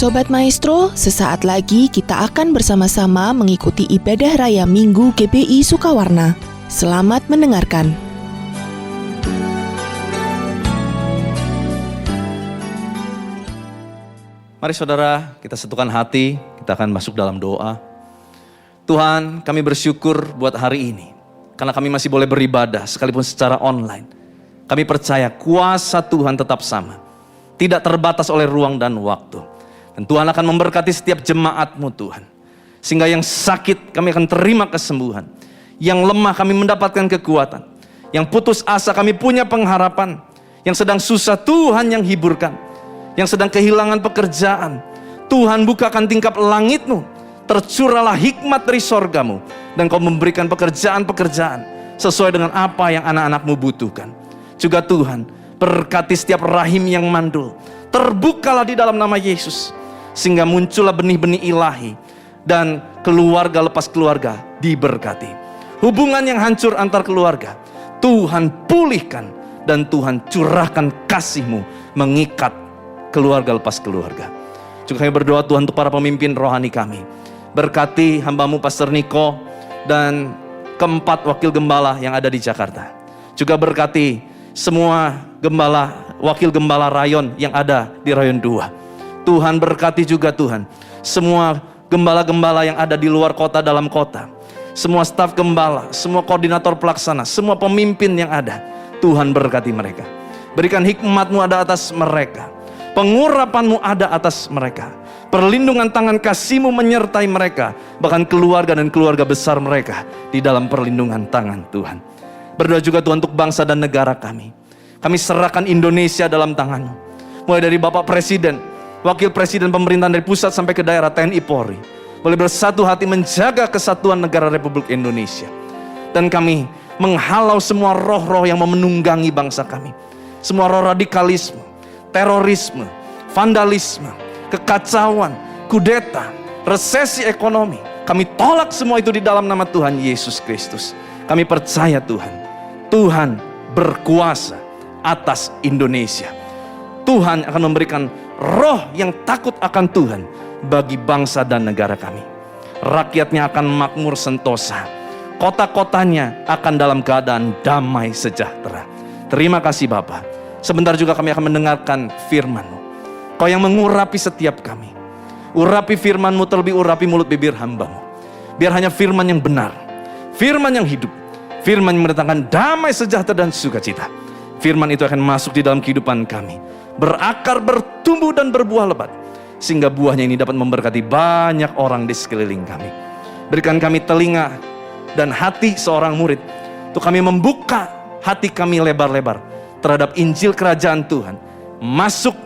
Sobat Maestro, sesaat lagi kita akan bersama-sama mengikuti ibadah raya Minggu GBI Sukawarna. Selamat mendengarkan. Mari saudara, kita satukan hati, kita akan masuk dalam doa. Tuhan, kami bersyukur buat hari ini, karena kami masih boleh beribadah sekalipun secara online. Kami percaya kuasa Tuhan tetap sama, tidak terbatas oleh ruang dan waktu. Dan Tuhan akan memberkati setiap jemaat-Mu Tuhan. Sehingga yang sakit kami akan terima kesembuhan. Yang lemah kami mendapatkan kekuatan. Yang putus asa kami punya pengharapan. Yang sedang susah Tuhan yang hiburkan. Yang sedang kehilangan pekerjaan, Tuhan bukakan tingkap langit-Mu. Tercurahlah hikmat dari sorga-Mu. Dan Kau memberikan pekerjaan-pekerjaan sesuai dengan apa yang anak-anak-Mu butuhkan. Juga Tuhan, berkati setiap rahim yang mandul. Terbukalah di dalam nama Yesus. Sehingga muncullah benih-benih ilahi. Dan keluarga lepas keluarga diberkati. Hubungan yang hancur antar keluarga, Tuhan pulihkan. Dan Tuhan curahkan kasih-Mu mengikat keluarga lepas keluarga. Juga kami berdoa Tuhan untuk para pemimpin rohani kami. Berkati hamba-Mu Pastor Niko dan keempat wakil gembala yang ada di Jakarta. Juga berkati semua gembala, wakil gembala rayon yang ada di rayon 2. Tuhan berkati juga Tuhan semua gembala-gembala yang ada di luar kota, dalam kota. Semua staf gembala, semua koordinator pelaksana, semua pemimpin yang ada. Tuhan berkati mereka. Berikan hikmat-Mu ada atas mereka. Pengurapan-Mu ada atas mereka. Perlindungan tangan kasih-Mu menyertai mereka. Bahkan keluarga dan keluarga besar mereka di dalam perlindungan tangan Tuhan. Berdoa juga Tuhan untuk bangsa dan negara kami. Kami serahkan Indonesia dalam tangan-Mu. Mulai dari Bapak Presiden, Wakil Presiden pemerintahan dari pusat sampai ke daerah, TNI Polri. Boleh bersatu hati menjaga kesatuan negara Republik Indonesia. Dan kami menghalau semua roh-roh yang menunggangi bangsa kami. Semua roh radikalisme, terorisme, vandalisme, kekacauan, kudeta, resesi ekonomi. Kami tolak semua itu di dalam nama Tuhan Yesus Kristus. Kami percaya Tuhan berkuasa atas Indonesia. Tuhan akan memberikan roh yang takut akan Tuhan bagi bangsa dan negara kami. Rakyatnya akan makmur sentosa. Kota-kotanya akan dalam keadaan damai sejahtera. Terima kasih Bapa. Sebentar juga kami akan mendengarkan firman-Mu. Kau yang mengurapi setiap kami. Urapi firman-Mu terlebih urapi mulut bibir hamba-Mu. Biar hanya firman yang benar, firman yang hidup, firman yang mendatangkan damai sejahtera dan sukacita. Firman itu akan masuk di dalam kehidupan kami, berakar, bertumbuh dan berbuah lebat, sehingga buahnya ini dapat memberkati banyak orang di sekeliling kami. Berikan kami telinga dan hati seorang murid, untuk kami membuka hati kami lebar-lebar terhadap Injil Kerajaan Tuhan, masuk,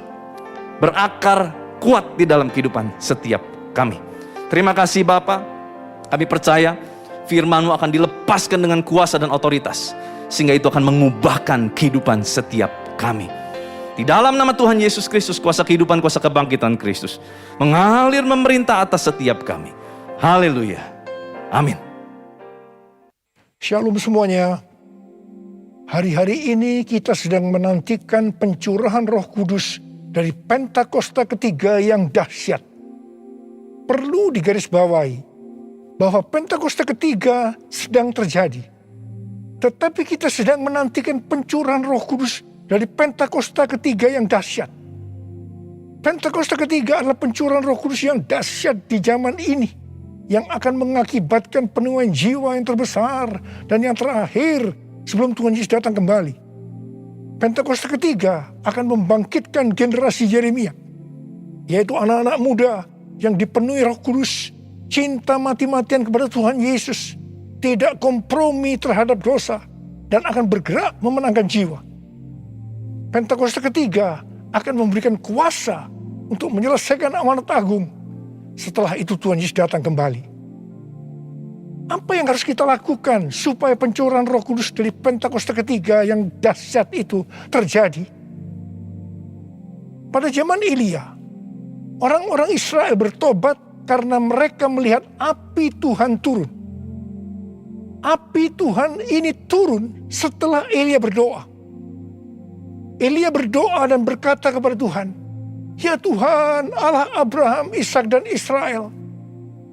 berakar, kuat di dalam kehidupan setiap kami. Terima kasih Bapa. Kami percaya firman-Mu akan dilepaskan dengan kuasa dan otoritas, sehingga itu akan mengubahkan kehidupan setiap kami. Di dalam nama Tuhan Yesus Kristus, kuasa kehidupan, kuasa kebangkitan Kristus mengalir memerintah atas setiap kami. Haleluya. Amin. Shalom semuanya. Hari-hari ini kita sedang menantikan pencurahan Roh Kudus dari Pentakosta ketiga yang dahsyat. Perlu digarisbawahi bahwa Pentakosta ketiga sedang terjadi. Tetapi kita sedang menantikan pencurahan Roh Kudus dari Pentakosta ketiga yang dahsyat. Pentakosta ketiga adalah pencurahan Roh Kudus yang dahsyat di zaman ini, yang akan mengakibatkan penuaian jiwa yang terbesar dan yang terakhir sebelum Tuhan Yesus datang kembali. Pentakosta ketiga akan membangkitkan generasi Yeremia, yaitu anak-anak muda yang dipenuhi Roh Kudus, cinta mati-matian kepada Tuhan Yesus, tidak kompromi terhadap dosa, dan akan bergerak memenangkan jiwa. Pentakosta ketiga akan memberikan kuasa untuk menyelesaikan amanat agung. Setelah itu Tuhan Yesus datang kembali. Apa yang harus kita lakukan supaya pencurahan Roh Kudus dari Pentakosta ketiga yang dahsyat itu terjadi? Pada zaman Elia, orang-orang Israel bertobat karena mereka melihat api Tuhan turun. Api Tuhan ini turun setelah Elia berdoa. Elia berdoa dan berkata kepada Tuhan, Ya Tuhan, Allah Abraham, Ishak dan Israel,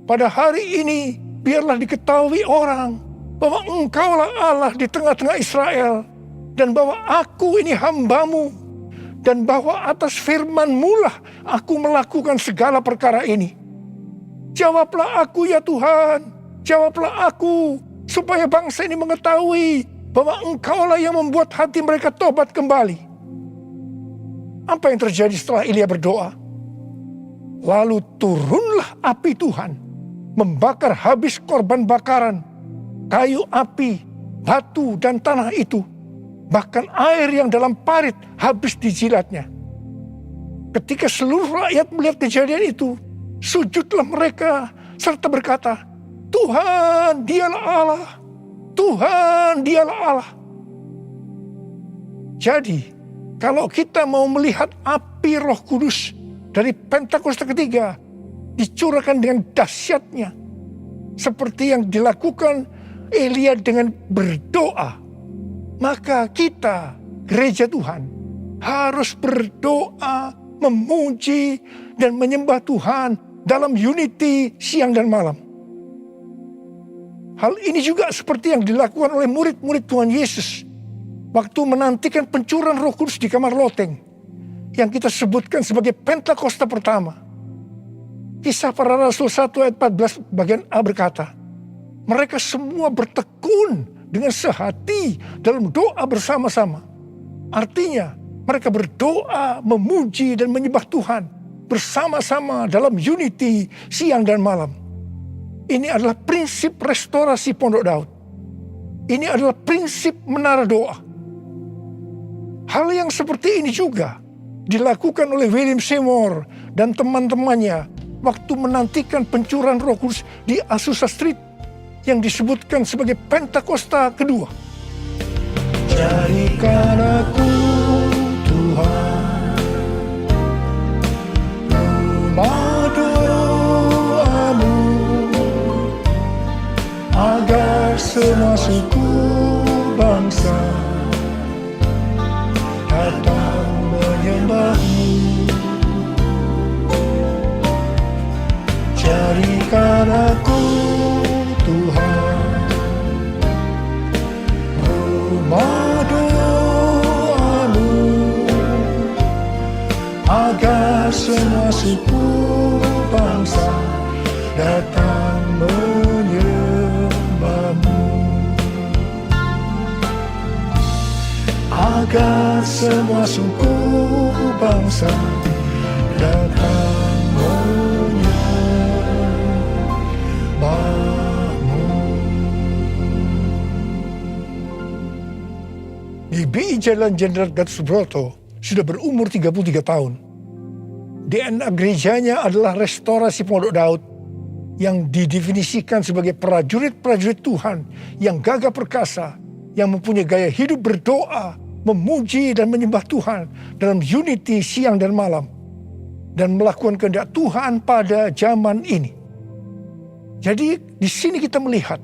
pada hari ini biarlah diketahui orang bahwa Engkaulah Allah di tengah-tengah Israel, dan bahwa aku ini hamba-Mu, dan bahwa atas firman-Mu lah aku melakukan segala perkara ini. Jawablah aku ya Tuhan, jawablah aku, supaya bangsa ini mengetahui bahwa Engkaulah yang membuat hati mereka tobat kembali. Apa yang terjadi setelah Elia berdoa? Lalu turunlah api Tuhan, membakar habis korban bakaran, kayu api, batu dan tanah itu. Bahkan air yang dalam parit habis dijilatnya. Ketika seluruh rakyat melihat kejadian itu, sujudlah mereka serta berkata, Tuhan dialah Allah, Tuhan dialah Allah. Jadi, kalau kita mau melihat api Roh Kudus dari Pentakosta ketiga dicurahkan dengan dahsyatnya, seperti yang dilakukan Elia dengan berdoa, maka kita, gereja Tuhan, harus berdoa, memuji, dan menyembah Tuhan dalam unity siang dan malam. Hal ini juga seperti yang dilakukan oleh murid-murid Tuhan Yesus waktu menantikan pencurahan Roh Kudus di kamar loteng, yang kita sebutkan sebagai Pentakosta pertama. Kisah Para Rasul 1 ayat 14 bagian A berkata, mereka semua bertekun dengan sehati dalam doa bersama-sama. Artinya mereka berdoa, memuji dan menyembah Tuhan bersama-sama dalam unity siang dan malam. Ini adalah prinsip restorasi Pondok Daud. Ini adalah prinsip menara doa. Hal yang seperti ini juga dilakukan oleh William Seymour dan teman-temannya waktu menantikan pencurahan Roh Kudus di Azusa Street yang disebutkan sebagai Pentakosta kedua. Jadikan aku Tuhan, rumah doa-Mu, agar semua suku bangsa datang menyembah-Mu. Jadikan aku Tuhan, rumah doa-Mu, agar semua suku bangsa datang menyembah-Mu. Agar semua suku bangsa datang menyembah-Mu. GBI Jalan Jenderal Gatot Subroto sudah berumur 33 tahun. DNA gerejanya adalah restorasi Pondok Daud yang didefinisikan sebagai prajurit-prajurit Tuhan yang gagah perkasa, yang mempunyai gaya hidup berdoa, memuji dan menyembah Tuhan dalam unity siang dan malam, dan melakukan kehendak Tuhan pada zaman ini. Jadi di sini kita melihat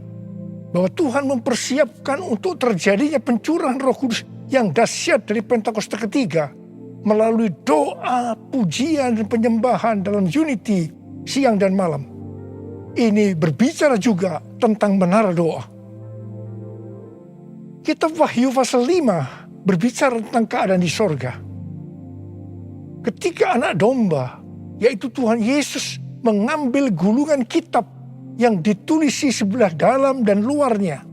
bahwa Tuhan mempersiapkan untuk terjadinya pencurahan Roh Kudus yang dahsyat dari Pentakosta ketiga melalui doa, pujian, dan penyembahan dalam unity siang dan malam. Ini berbicara juga tentang menara doa. Kitab Wahyu pasal 5 berbicara tentang keadaan di sorga. Ketika anak domba, yaitu Tuhan Yesus, mengambil gulungan kitab yang ditulisi sebelah dalam dan luarnya,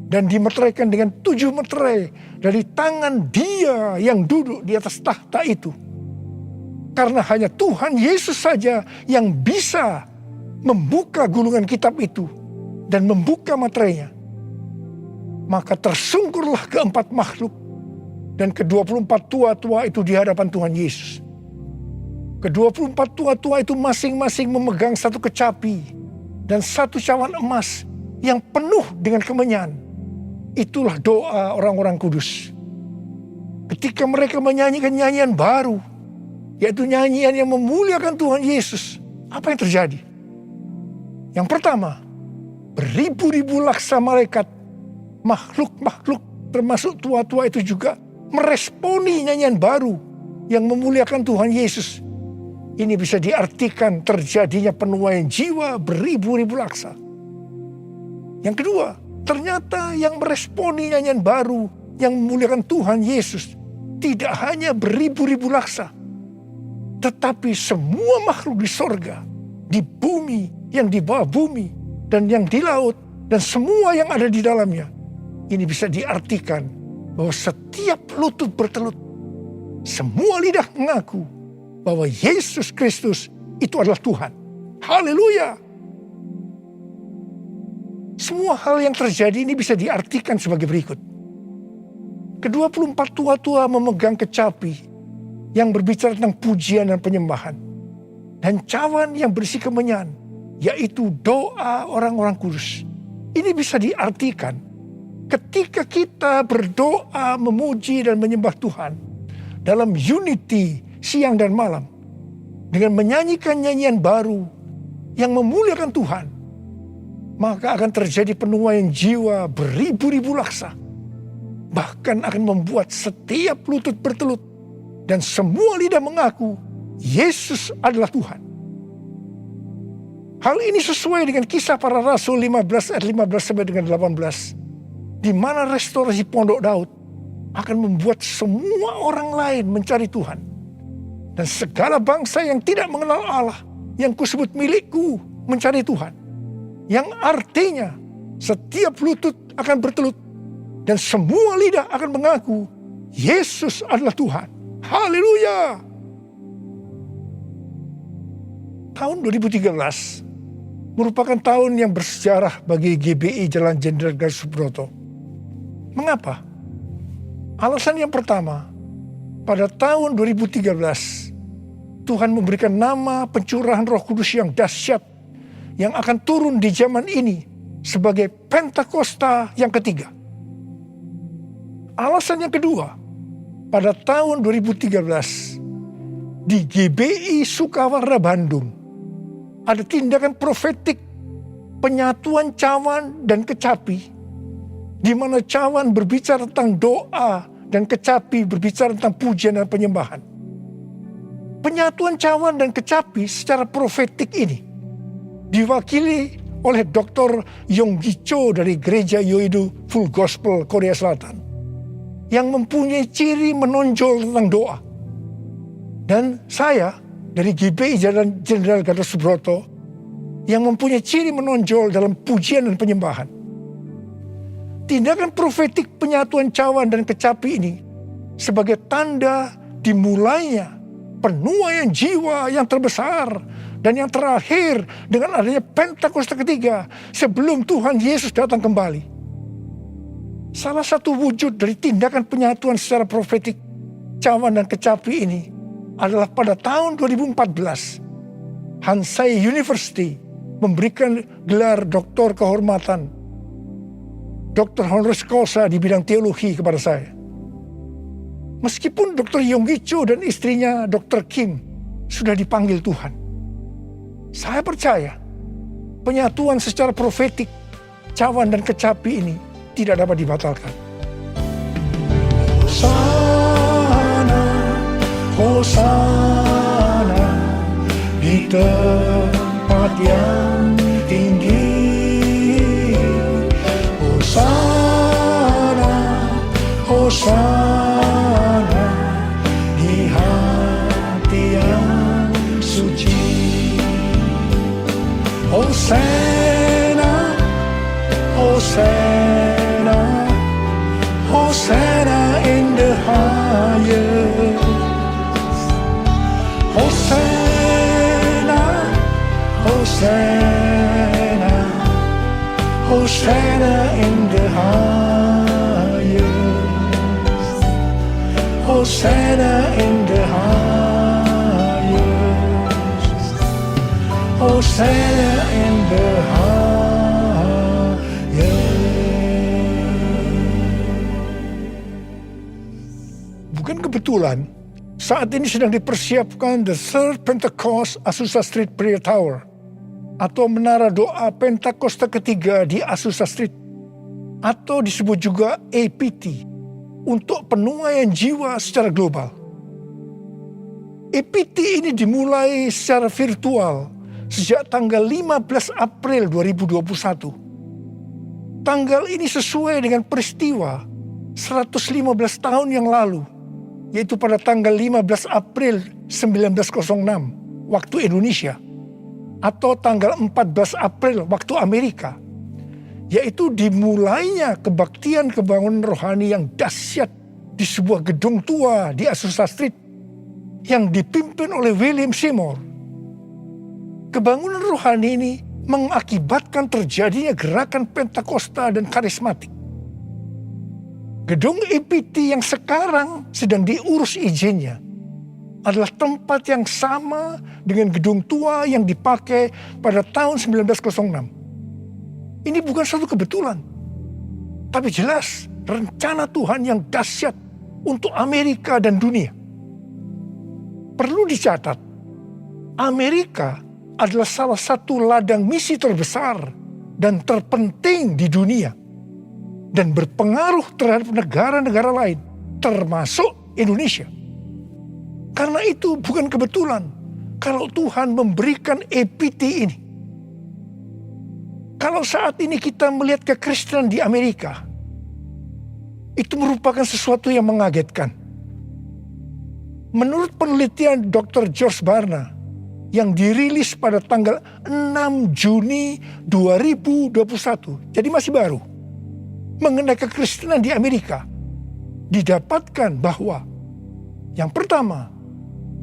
dan dimeteraikan dengan 7 meterai dari tangan Dia yang duduk di atas tahta itu. Karena hanya Tuhan Yesus saja yang bisa membuka gulungan kitab itu dan membuka meterainya. Maka tersungkurlah keempat makhluk dan ke-24 tua-tua itu di hadapan Tuhan Yesus. Ke-24 tua-tua itu masing-masing memegang satu kecapi dan satu cawan emas yang penuh dengan kemenyan. Itulah doa orang-orang kudus. Ketika mereka menyanyikan nyanyian baru, yaitu nyanyian yang memuliakan Tuhan Yesus, apa yang terjadi? Yang pertama, beribu-ribu laksa malaikat, makhluk-makhluk termasuk tua-tua itu juga meresponi nyanyian baru yang memuliakan Tuhan Yesus Ini bisa diartikan terjadinya penuaian jiwa beribu-ribu laksa. Yang kedua, ternyata yang meresponi nyanyian baru yang memuliakan Tuhan Yesus tidak hanya beribu-ribu laksa, tetapi semua makhluk di sorga, di bumi, yang di bawah bumi, dan yang di laut, dan semua yang ada di dalamnya. Ini bisa diartikan bahwa setiap lutut bertelut, semua lidah mengaku bahwa Yesus Kristus itu adalah Tuhan. Haleluya! Semua hal yang terjadi ini bisa diartikan sebagai berikut. Ke-24 tua-tua memegang kecapi yang berbicara tentang pujian dan penyembahan. Dan cawan yang berisi kemenyan, yaitu doa orang-orang kudus. Ini bisa diartikan ketika kita berdoa, memuji dan menyembah Tuhan dalam unity siang dan malam, dengan menyanyikan nyanyian baru yang memuliakan Tuhan, maka akan terjadi penuaian jiwa beribu-ribu laksa. Bahkan akan membuat setiap lutut bertelut dan semua lidah mengaku Yesus adalah Tuhan. Hal ini sesuai dengan Kisah Para Rasul 15 ayat 15 sampai dengan 18, di mana restorasi Pondok Daud akan membuat semua orang lain mencari Tuhan. Dan segala bangsa yang tidak mengenal Allah, yang kusebut milikku, mencari Tuhan. Yang artinya setiap lutut akan bertelut dan semua lidah akan mengaku Yesus adalah Tuhan. Haleluya! Tahun 2013 merupakan tahun yang bersejarah bagi GBI Jalan Jenderal Gatot Subroto. Mengapa? Alasan yang pertama, pada tahun 2013 Tuhan memberikan nama pencurahan Roh Kudus yang dahsyat yang akan turun di zaman ini sebagai Pentakosta yang ketiga. Alasan yang kedua, pada tahun 2013 di GBI Sukawarna Bandung ada tindakan profetik penyatuan cawan dan kecapi, di mana cawan berbicara tentang doa dan kecapi berbicara tentang pujian dan penyembahan. Penyatuan cawan dan kecapi secara profetik ini diwakili oleh Dr. Yonggi Cho dari Gereja Yoido Full Gospel Korea Selatan, yang mempunyai ciri menonjol tentang doa. Dan saya dari GBI Jalan Jenderal Gatot Subroto yang mempunyai ciri menonjol dalam pujian dan penyembahan. Tindakan profetik penyatuan cawan dan kecapi ini sebagai tanda dimulainya penuaian jiwa yang terbesar dan yang terakhir dengan adanya Pentakosta ketiga sebelum Tuhan Yesus datang kembali. Salah satu wujud dari tindakan penyatuan secara profetik cawan dan kecapi ini adalah pada tahun 2014 Hansai University memberikan gelar doktor kehormatan, doktor honoris causa di bidang teologi kepada saya. Meskipun Dr. Yonggi Cho dan istrinya Dr. Kim sudah dipanggil Tuhan, saya percaya penyatuan secara profetik cawan dan kecapi ini tidak dapat dibatalkan. Hosana, Hosana di tempat yang tinggi. Hosana, Hosana di hati yang suci. Hosana, Hosana, Hosana in the highest. Hosana, Hosana, Hosana in the highest. Hosana in the highest. Hosana in the highest. Bukan kebetulan saat ini sedang dipersiapkan The Third Pentecost Azusa Street Prayer Tower atau menara doa Pentakosta ketiga di Azusa Street, atau disebut juga APT, untuk penuaian jiwa secara global. EPT ini dimulai secara virtual sejak tanggal 15 April 2021. Tanggal ini sesuai dengan peristiwa 115 tahun yang lalu, yaitu pada tanggal 15 April 1906 waktu Indonesia, atau tanggal 14 April waktu Amerika, yaitu dimulainya kebaktian kebangunan rohani yang dahsyat di sebuah gedung tua di Azusa Street yang dipimpin oleh William Seymour. Kebangunan rohani ini mengakibatkan terjadinya gerakan Pentakosta dan karismatik. Gedung EPT yang sekarang sedang diurus izinnya adalah tempat yang sama dengan gedung tua yang dipakai pada tahun 1906. Ini bukan suatu kebetulan, tapi jelas rencana Tuhan yang dahsyat untuk Amerika dan dunia. Perlu dicatat, Amerika adalah salah satu ladang misi terbesar dan terpenting di dunia dan berpengaruh terhadap negara-negara lain, termasuk Indonesia. Karena itu bukan kebetulan kalau Tuhan memberikan EPT ini. Kalau saat ini kita melihat kekristenan di Amerika, itu merupakan sesuatu yang mengagetkan. Menurut penelitian Dr. George Barna yang dirilis pada tanggal 6 Juni 2021, jadi masih baru, mengenai kekristenan di Amerika, didapatkan bahwa yang pertama,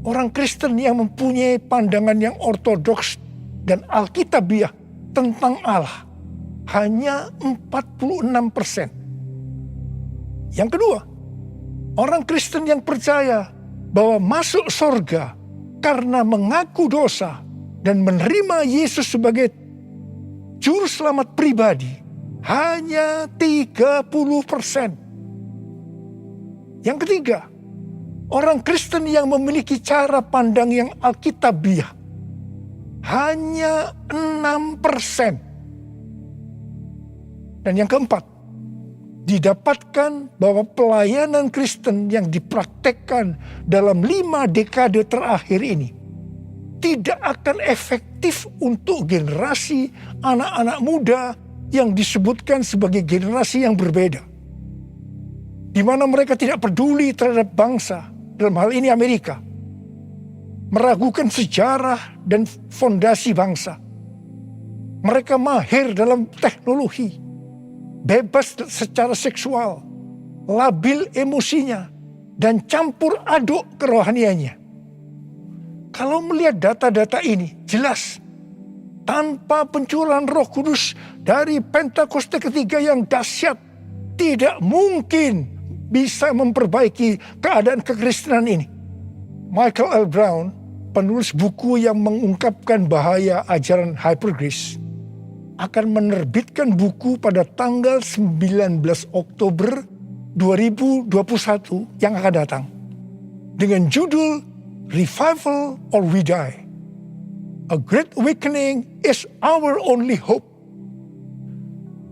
orang Kristen yang mempunyai pandangan yang ortodoks dan alkitabiah tentang Allah hanya 46%. Yang kedua, orang Kristen yang percaya bahwa masuk surga karena mengaku dosa dan menerima Yesus sebagai juru selamat pribadi hanya 30%. Yang ketiga, orang Kristen yang memiliki cara pandang yang alkitabiah hanya 6%. Dan yang keempat, didapatkan bahwa pelayanan Kristen yang dipraktekkan dalam 5 dekade terakhir ini tidak akan efektif untuk generasi anak-anak muda yang disebutkan sebagai generasi yang berbeda, di mana mereka tidak peduli terhadap bangsa, dalam hal ini Amerika, meragukan sejarah dan fondasi bangsa. Mereka mahir dalam teknologi, bebas secara seksual, labil emosinya, dan campur aduk kerohaniannya. Kalau melihat data-data ini, jelas tanpa pencurahan Roh Kudus dari Pentakosta ketiga yang dahsyat, tidak mungkin bisa memperbaiki keadaan kekristenan ini. Michael L. Brown, penulis buku yang mengungkapkan bahaya ajaran hypergrace, akan menerbitkan buku pada tanggal 19 Oktober 2021 yang akan datang dengan judul Revival or We Die. A Great Awakening is Our Only Hope.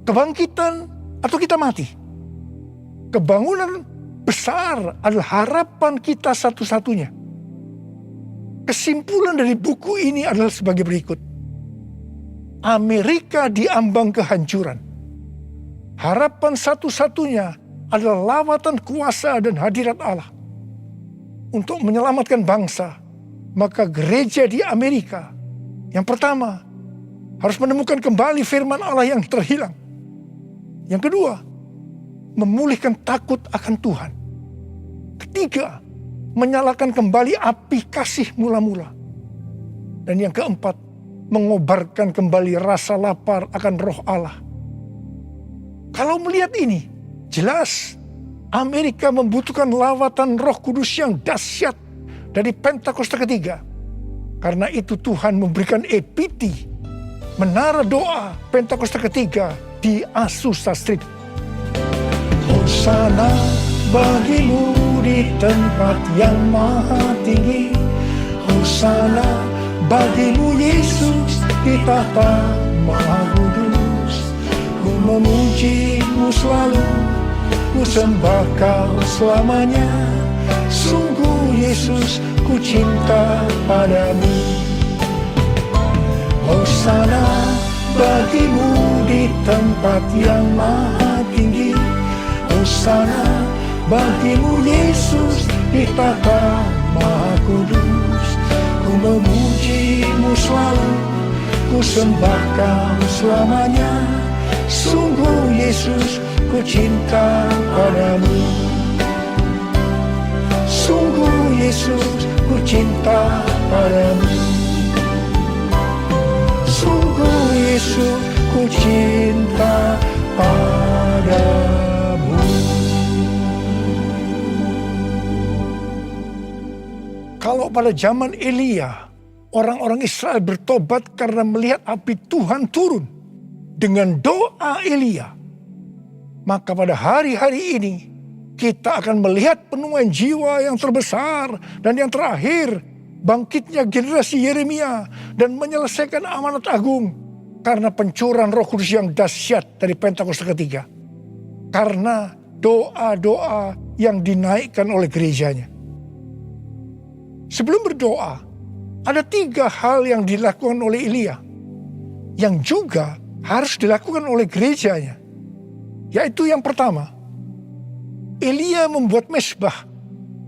Kebangkitan atau kita mati. Kebangunan besar adalah harapan kita satu-satunya. Kesimpulan dari buku ini adalah sebagai berikut. Amerika diambang kehancuran. Harapan satu-satunya adalah lawatan kuasa dan hadirat Allah. Untuk menyelamatkan bangsa, maka gereja di Amerika yang pertama harus menemukan kembali firman Allah yang terhilang. Yang kedua, memulihkan takut akan Tuhan. Ketiga, menyalakan kembali api kasih mula-mula. Dan yang keempat, mengobarkan kembali rasa lapar akan roh Allah. Kalau melihat ini, jelas Amerika membutuhkan lawatan Roh Kudus yang dahsyat dari Pentakosta ketiga. Karena itu Tuhan memberikan EPT, menara doa Pentakosta ketiga di Azusa Street. Hosana bagimu di tempat yang maha tinggi. Hosana bagimu Yesus di tahta maha kudus. Ku memujimu selalu, ku sembah kau selamanya. Sungguh Yesus, ku cinta padamu. Hosana bagimu di tempat yang maha tinggi. Hosana bagimu Yesus di tahta maha kudus. Ku memujimu selalu, ku sembah kau selamanya. Sungguh Yesus, ku cinta padamu. Sungguh Yesus, ku cinta padamu. Sungguh Yesus, ku cinta padamu. Kalau pada zaman Elia, orang-orang Israel bertobat karena melihat api Tuhan turun dengan doa Elia, maka pada hari-hari ini kita akan melihat penuaian jiwa yang terbesar dan yang terakhir, bangkitnya generasi Yeremia dan menyelesaikan amanat agung karena pencurahan Roh Kudus yang dahsyat dari Pentakosta ketiga. Karena doa-doa yang dinaikkan oleh gerejanya. Sebelum berdoa, ada 3 hal yang dilakukan oleh Elia yang juga harus dilakukan oleh gerejanya. Yaitu yang pertama, Elia membuat mezbah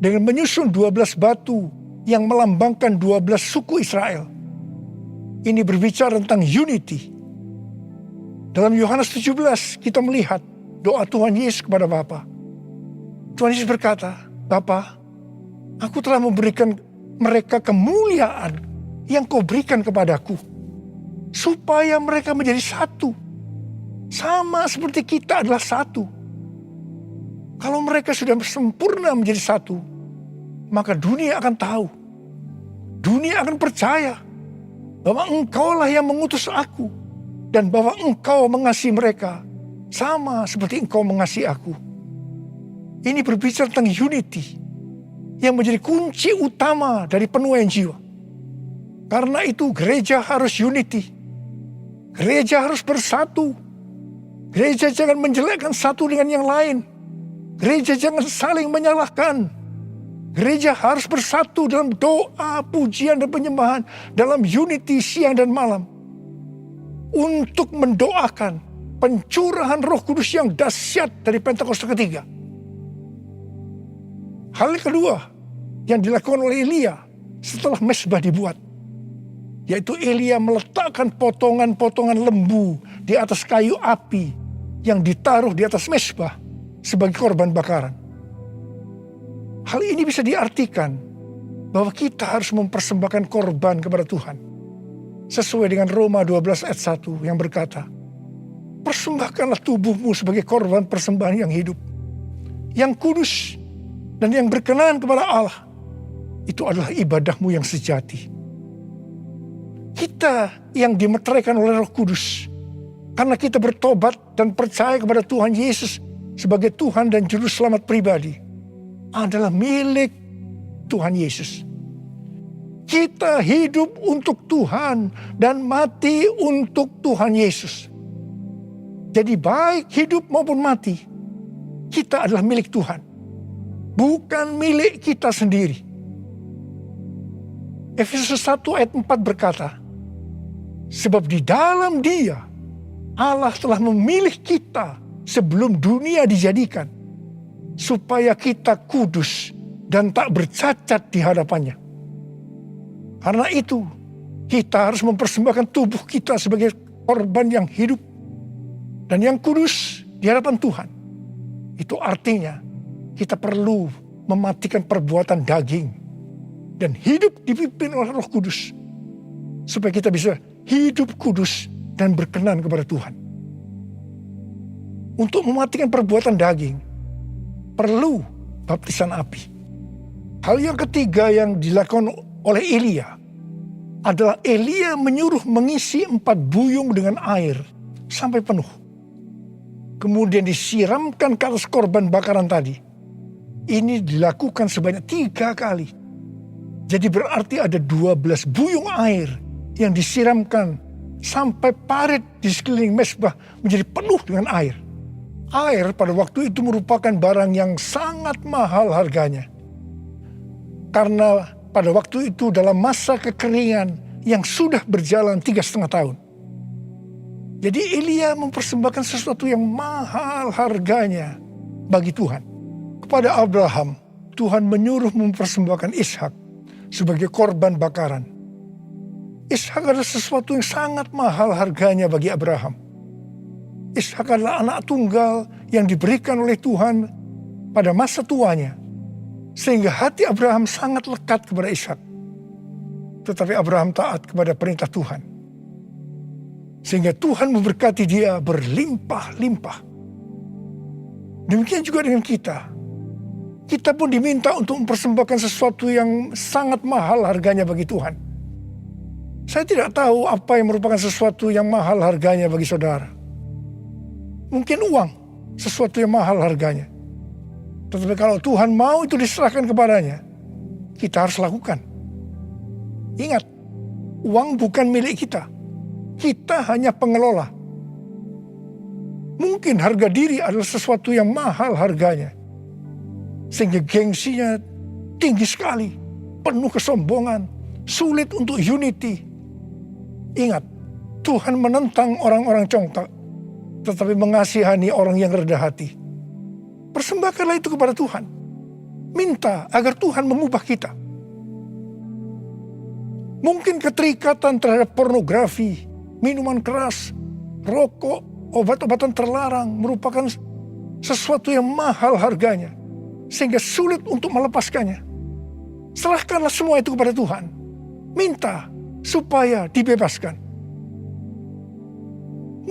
dengan menyusun 12 batu yang melambangkan 12 suku Israel. Ini berbicara tentang unity. Dalam Yohanes 17 kita melihat doa Tuhan Yesus kepada Bapa. Tuhan Yesus berkata, Bapa, aku telah memberikan mereka kemuliaan yang kau berikan kepadaku, supaya mereka menjadi satu, sama seperti kita adalah satu. Kalau mereka sudah sempurna menjadi satu, maka dunia akan tahu, dunia akan percaya bahwa engkaulah yang mengutus aku, dan bahwa engkau mengasihi mereka sama seperti engkau mengasihi aku. Ini berbicara tentang unity yang menjadi kunci utama dari penuaian jiwa. Karena itu gereja harus unity. Gereja harus bersatu. Gereja jangan menjelekkan satu dengan yang lain. Gereja jangan saling menyalahkan. Gereja harus bersatu dalam doa, pujian, dan penyembahan. Dalam unity siang dan malam. Untuk mendoakan pencurahan Roh Kudus yang dahsyat dari Pentakosta ketiga. Hal kedua yang dilakukan oleh Elia setelah mezbah dibuat, yaitu Elia meletakkan potongan-potongan lembu di atas kayu api yang ditaruh di atas mezbah sebagai korban bakaran. Hal ini bisa diartikan bahwa kita harus mempersembahkan korban kepada Tuhan. Sesuai dengan Roma 12 ayat 1 yang berkata, persembahkanlah tubuhmu sebagai korban persembahan yang hidup, yang kudus, dan yang berkenan kepada Allah. Itu adalah ibadahmu yang sejati. Kita yang dimeteraikan oleh Roh Kudus, karena kita bertobat dan percaya kepada Tuhan Yesus sebagai Tuhan dan Juru Selamat pribadi, adalah milik Tuhan Yesus. Kita hidup untuk Tuhan dan mati untuk Tuhan Yesus. Jadi baik hidup maupun mati, kita adalah milik Tuhan. Bukan milik kita sendiri. Efesus 1 ayat 4 berkata, sebab di dalam Dia, Allah telah memilih kita sebelum dunia dijadikan, supaya kita kudus dan tak bercacat di hadapannya. Karena itu, kita harus mempersembahkan tubuh kita sebagai korban yang hidup dan yang kudus di hadapan Tuhan. Itu artinya, kita perlu mematikan perbuatan daging dan hidup dipimpin oleh Roh Kudus, supaya kita bisa hidup kudus dan berkenan kepada Tuhan. Untuk mematikan perbuatan daging, perlu baptisan api. Hal yang ketiga yang dilakukan oleh Elia adalah Elia menyuruh mengisi 4 buyung dengan air sampai penuh. Kemudian disiramkan ke atas korban bakaran tadi. Ini dilakukan sebanyak 3 kali. Jadi berarti ada 12 buyung air yang disiramkan sampai parit di sekeliling mezbah menjadi penuh dengan air. Air pada waktu itu merupakan barang yang sangat mahal harganya. Karena pada waktu itu dalam masa kekeringan yang sudah berjalan 3,5 tahun. Jadi Elia mempersembahkan sesuatu yang mahal harganya bagi Tuhan. Kepada Abraham, Tuhan menyuruh mempersembahkan Ishak sebagai korban bakaran. Ishak adalah sesuatu yang sangat mahal harganya bagi Abraham. Ishak adalah anak tunggal yang diberikan oleh Tuhan pada masa tuanya. Sehingga hati Abraham sangat lekat kepada Ishak. Tetapi Abraham taat kepada perintah Tuhan. Sehingga Tuhan memberkati dia berlimpah-limpah. Demikian juga dengan kita. Kita pun diminta untuk mempersembahkan sesuatu yang sangat mahal harganya bagi Tuhan. Saya tidak tahu apa yang merupakan sesuatu yang mahal harganya bagi saudara. Mungkin uang, sesuatu yang mahal harganya. Tetapi kalau Tuhan mau itu diserahkan kepadanya, kita harus lakukan. Ingat, uang bukan milik kita. Kita hanya pengelola. Mungkin harga diri adalah sesuatu yang mahal harganya. Sehingga gengsinya tinggi sekali, penuh kesombongan, sulit untuk unity. Ingat, Tuhan menentang orang-orang congkak, tetapi mengasihani orang yang rendah hati. Persembahkanlah itu kepada Tuhan. Minta agar Tuhan mengubah kita. Mungkin keterikatan terhadap pornografi, minuman keras, rokok, obat-obatan terlarang merupakan sesuatu yang mahal harganya. Sehingga sulit untuk melepaskannya. Serahkanlah semua itu kepada Tuhan. Minta supaya dibebaskan.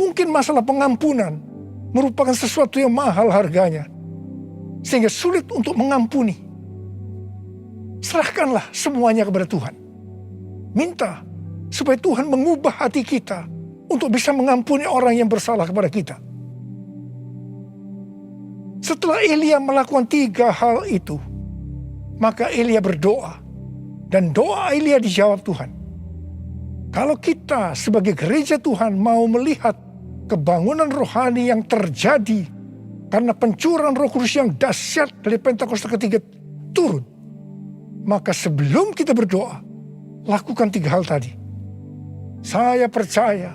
Mungkin masalah pengampunan merupakan sesuatu yang mahal harganya. Sehingga sulit untuk mengampuni. Serahkanlah semuanya kepada Tuhan. Minta supaya Tuhan mengubah hati kita untuk bisa mengampuni orang yang bersalah kepada kita. Setelah Elia melakukan 3 hal itu, maka Elia berdoa. Dan doa Elia dijawab Tuhan. Kalau kita sebagai gereja Tuhan mau melihat kebangunan rohani yang terjadi karena pencurahan Roh Kudus yang dahsyat dari Pentakosta ketiga turun, maka sebelum kita berdoa, lakukan 3 hal tadi. Saya percaya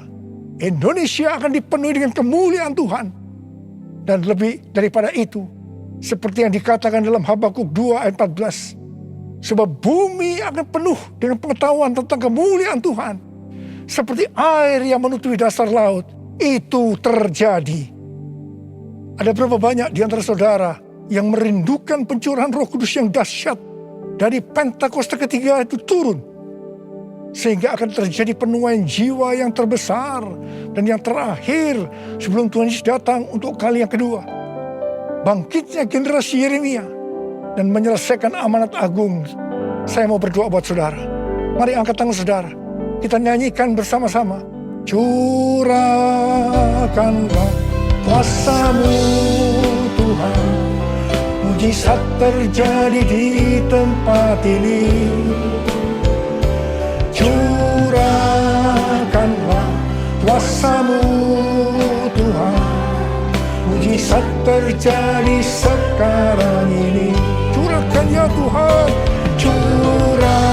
Indonesia akan dipenuhi dengan kemuliaan Tuhan. Dan lebih daripada itu, seperti yang dikatakan dalam Habakuk 2 ayat 14. Sebab bumi akan penuh dengan pengetahuan tentang kemuliaan Tuhan. Seperti air yang menutupi dasar laut. Itu terjadi. Ada berapa banyak di antara saudara yang merindukan pencurahan Roh Kudus yang dahsyat dari Pentakosta ketiga itu turun. Sehingga akan terjadi penuaian jiwa yang terbesar dan yang terakhir sebelum Tuhan Yesus datang untuk kali yang kedua. Bangkitnya generasi Yeremia dan menyelesaikan amanat agung. Saya mau berdoa buat saudara. Mari angkat tangan saudara. Kita nyanyikan bersama-sama. Curahkanlah kuasa-Mu Tuhan. Mujizat terjadi di tempat ini. Curahkanlah kuasa-Mu Tuhan. Mujizat terjadi sekarang ini. Curahkan ya Tuhan. Curahkanlah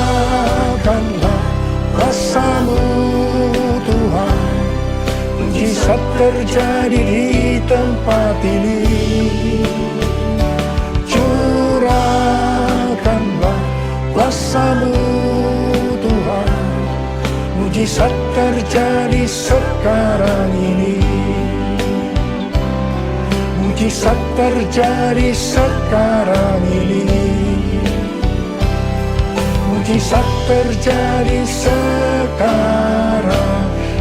kuasa-Mu Tuhan. Mujizat terjadi di tempat ini. Curahkanlah kuasa-Mu Tuhan. Mujizat terjadi sekarang ini. Mujizat terjadi sekarang ini. Mujizat terjadi sekarang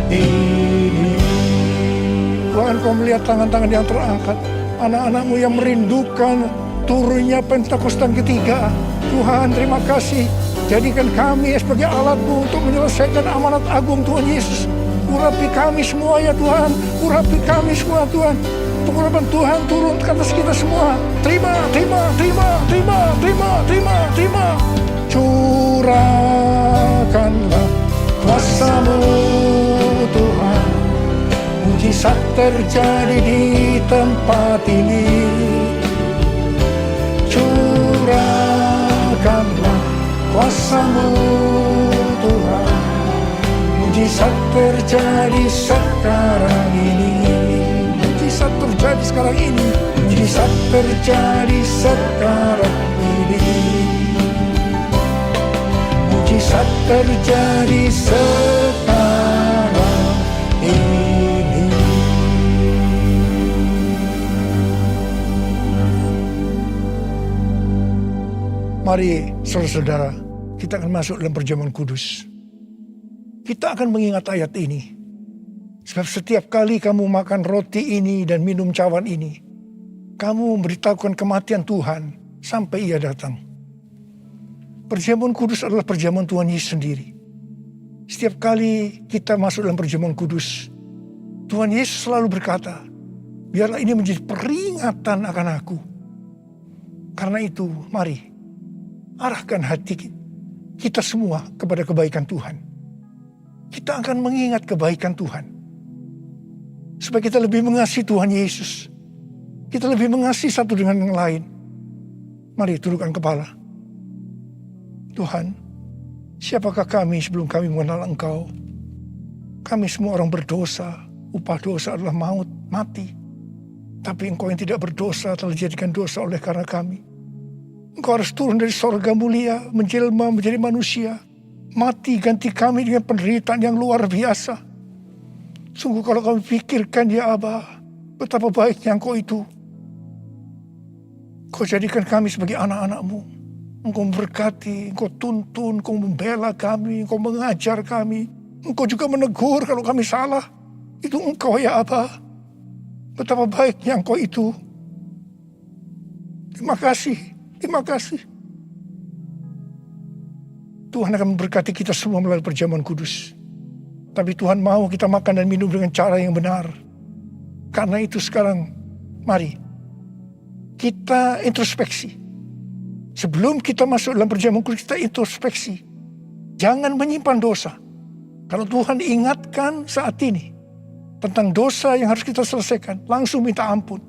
ini. Tuhan, Kau melihat tangan-tangan yang terangkat, anak-anak-Mu yang merindukan turunnya Pentakosta ketiga. Tuhan, terima kasih. Jadikan kami sebagai alat-Mu untuk menyelesaikan amanat agung Tuhan Yesus. Urapi kami semua ya Tuhan. Urapi kami semua Tuhan. Pengurapan Tuhan turun ke atas kita semua. Terima, terima, terima, terima, terima, terima, terima. Curahkanlah kuasa-Mu Tuhan. Mujizat terjadi di tempat ini. Curahkanlah kuasa-Mu Tuhan. Mujizat terjadi sekarang ini. Mujizat terjadi sekarang ini. Mujizat terjadi sekarang ini. Mujizat terjadi sekarang ini. Mari saudara-saudara, kita akan masuk dalam perjamuan kudus. Kita akan mengingat ayat ini. Sebab setiap kali kamu makan roti ini dan minum cawan ini, kamu memberitahukan kematian Tuhan sampai Ia datang. Perjamuan kudus adalah perjamuan Tuhan Yesus sendiri. Setiap kali kita masuk dalam perjamuan kudus, Tuhan Yesus selalu berkata, biarlah ini menjadi peringatan akan aku. Karena itu, mari arahkan hati kita semua kepada kebaikan Tuhan. Kita akan mengingat kebaikan Tuhan. Supaya kita lebih mengasihi Tuhan Yesus. Kita lebih mengasihi satu dengan yang lain. Mari tundukkan kepala. Tuhan, siapakah kami sebelum kami mengenal Engkau? Kami semua orang berdosa. Upah dosa adalah maut, mati. Tapi Engkau yang tidak berdosa telah dijadikan dosa oleh karena kami. Engkau harus turun dari sorga mulia, menjelma menjadi manusia. Mati ganti kami dengan penderitaan yang luar biasa. Sungguh kalau kami pikirkan ya Aba, betapa baiknya Engkau itu. Kau jadikan kami sebagai anak-anak-Mu. Engkau memberkati, Engkau tuntun, Engkau membela kami, Engkau mengajar kami. Engkau juga menegur kalau kami salah. Itu Engkau ya Aba. Betapa baiknya Engkau itu. Terima kasih, terima kasih. Tuhan akan memberkati kita semua melalui perjamuan kudus. Tapi Tuhan mau kita makan dan minum dengan cara yang benar. Karena itu sekarang, mari kita introspeksi. Sebelum kita masuk dalam perjamuan kudus, kita introspeksi. Jangan menyimpan dosa. Kalau Tuhan ingatkan saat ini tentang dosa yang harus kita selesaikan, langsung minta ampun.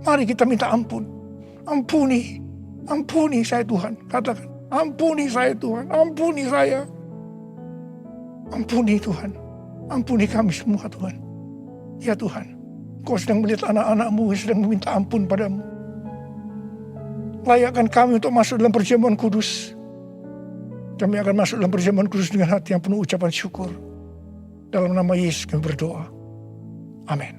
Mari kita minta ampun. Ampuni, ampuni saya Tuhan. Katakan, ampuni saya Tuhan, ampuni saya. Ampuni Tuhan, ampuni kami semua Tuhan. Ya Tuhan, Kau sedang melihat anak-anak-Mu yang sedang meminta ampun padamu. Layakkan kami untuk masuk dalam perjamuan kudus. Kami akan masuk dalam perjamuan kudus dengan hati yang penuh ucapan syukur. Dalam nama Yesus kami berdoa. Amin.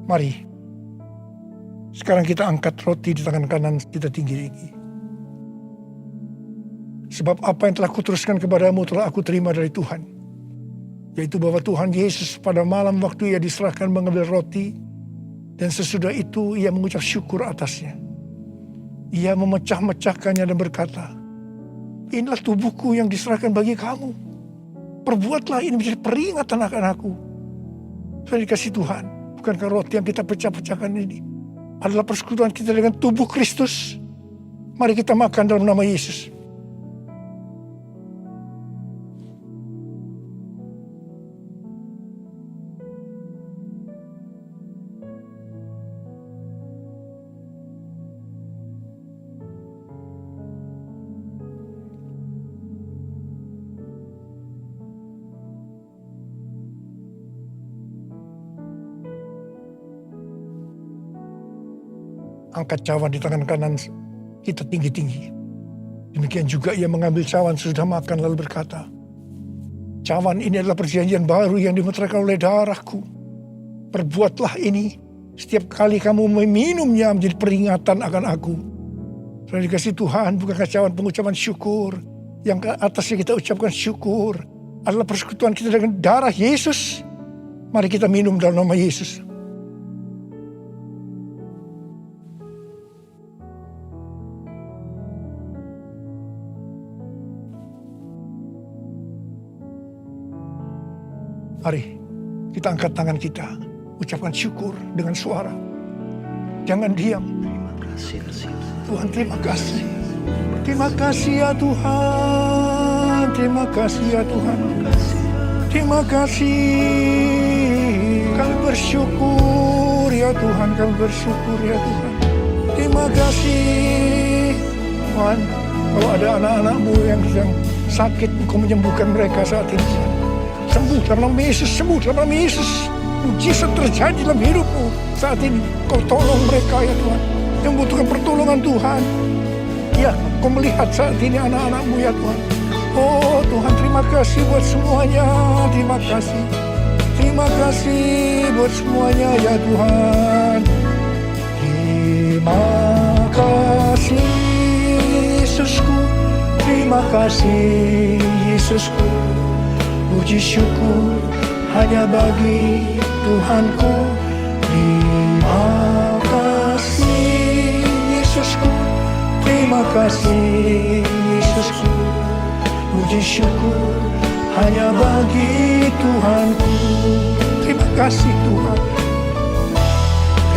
Mari, sekarang kita angkat roti di tangan kanan kita tinggi-tinggi. Sebab apa yang telah kuteruskan kepadamu telah aku terima dari Tuhan. Yaitu bahwa Tuhan Yesus pada malam waktu Ia diserahkan mengambil roti. Dan sesudah itu Ia mengucap syukur atasnya. Ia memecah-mecahkannya dan berkata, inilah tubuhku yang diserahkan bagi kamu. Perbuatlah ini menjadi peringatan akan aku. Saya dikasih Tuhan, bukankah roti yang kita pecah-pecahkan ini adalah persekutuan kita dengan tubuh Kristus? Mari kita makan dalam nama Yesus. Angkat cawan di tangan kanan kita tinggi-tinggi. Demikian juga Ia mengambil cawan sesudah makan lalu berkata, cawan ini adalah perjanjian baru yang dimeteraikan oleh darahku. Perbuatlah ini setiap kali kamu meminumnya menjadi peringatan akan aku. Sudah dikasih Tuhan, bukankah cawan pengucapan syukur yang ke atasnya kita ucapkan syukur adalah persekutuan kita dengan darah Yesus. Mari kita minum dalam nama Yesus. Mari kita angkat tangan kita, ucapkan syukur dengan suara. Jangan diam. Terima kasih Tuhan, terima kasih. Terima kasih ya Tuhan. Terima kasih ya Tuhan. Terima kasih. Kami bersyukur ya Tuhan. Kami bersyukur ya Tuhan. Terima kasih. Kalau ada anak-anakmu yang sedang sakit, Engkau menyembuhkan mereka saat ini. Sembuh dalam nama Yesus, sembuh dalam nama Yesus. Mujizat terjadi dalam hidupmu saat ini. Kau tolong mereka ya Tuhan, yang membutuhkan pertolongan Tuhan. Ya, Kau melihat saat ini anak-anakmu ya Tuhan. Oh Tuhan, terima kasih buat semuanya. Terima kasih. Terima kasih buat semuanya ya Tuhan. Terima kasih Yesusku. Terima kasih Yesusku. Puji syukur hanya bagi Tuhanku. Terima kasih Yesusku. Terima kasih Yesusku. Puji syukur hanya bagi Tuhanku. Terima kasih Tuhan.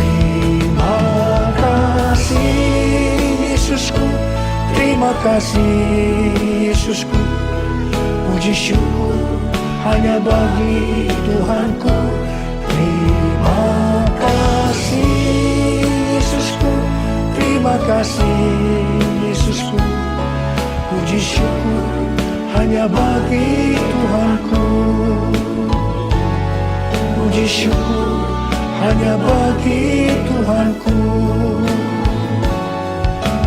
Terima kasih Yesusku. Terima kasih Yesusku. Puji syukur hanya bagi Tuhanku. Terima kasih Yesusku. Terima kasih Yesusku. Puji syukur hanya bagi Tuhanku. Puji syukur hanya bagi Tuhanku.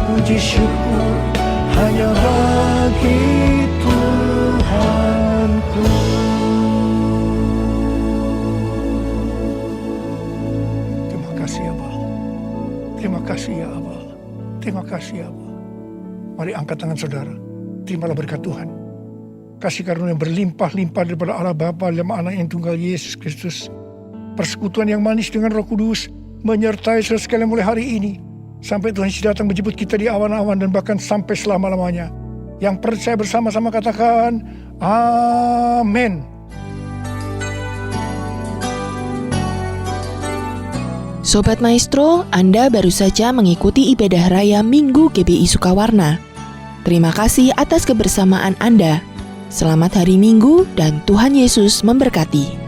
Puji syukur hanya bagi Tuhanku. Terima kasih ya Bapa. Terima kasih ya Bapa. Terima kasih ya Bapa. Mari angkat tangan saudara. Terimalah berkat Tuhan. Kasih karunia yang berlimpah-limpah daripada Allah Bapa dalam Anak yang tunggal Yesus Kristus. Persekutuan yang manis dengan Roh Kudus menyertai saudara sekalian mulai hari ini. Sampai Tuhan Yesus datang menjemput kita di awan-awan dan bahkan sampai selama-lamanya. Yang percaya bersama-sama katakan, amin. Sobat Maestro, Anda baru saja mengikuti ibadah raya Minggu GBI Sukawarna. Terima kasih atas kebersamaan Anda. Selamat hari Minggu dan Tuhan Yesus memberkati.